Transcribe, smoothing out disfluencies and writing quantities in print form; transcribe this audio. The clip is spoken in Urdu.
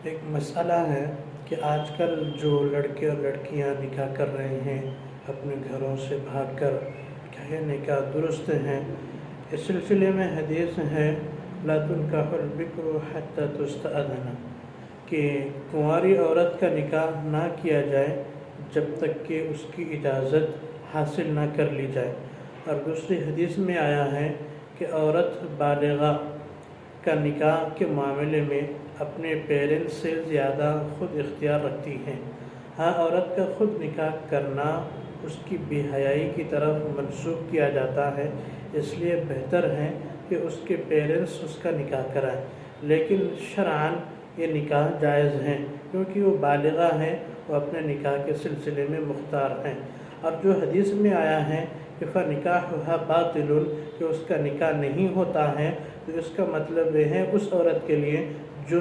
ایک مسئلہ ہے کہ آج کل جو لڑکے اور لڑکیاں نکاح کر رہے ہیں اپنے گھروں سے بھاگ کر، کیا یہ نکاح درست ہیں؟ اس سلسلے میں حدیث ہے لا تنکح البکر حتی تستأذن، کہ کنواری عورت کا نکاح نہ کیا جائے جب تک کہ اس کی اجازت حاصل نہ کر لی جائے۔ اور دوسری حدیث میں آیا ہے کہ عورت بالغہ کا نکاح کے معاملے میں اپنے پیرنٹس سے زیادہ خود اختیار رکھتی ہیں۔ ہاں، عورت کا خود نکاح کرنا اس کی بے حیائی کی طرف منسوب کیا جاتا ہے، اس لیے بہتر ہے کہ اس کے پیرنٹس اس کا نکاح کرائیں، لیکن شرعاً یہ نکاح جائز ہیں کیونکہ وہ بالغہ ہیں، وہ اپنے نکاح کے سلسلے میں مختار ہیں۔ اور جو حدیث میں آیا ہے کہ فَنِكَاحُهَا بَاطِلٌ، کہ اس کا نکاح نہیں ہوتا ہے، تو اس کا مطلب یہ ہے اس عورت کے لیے جو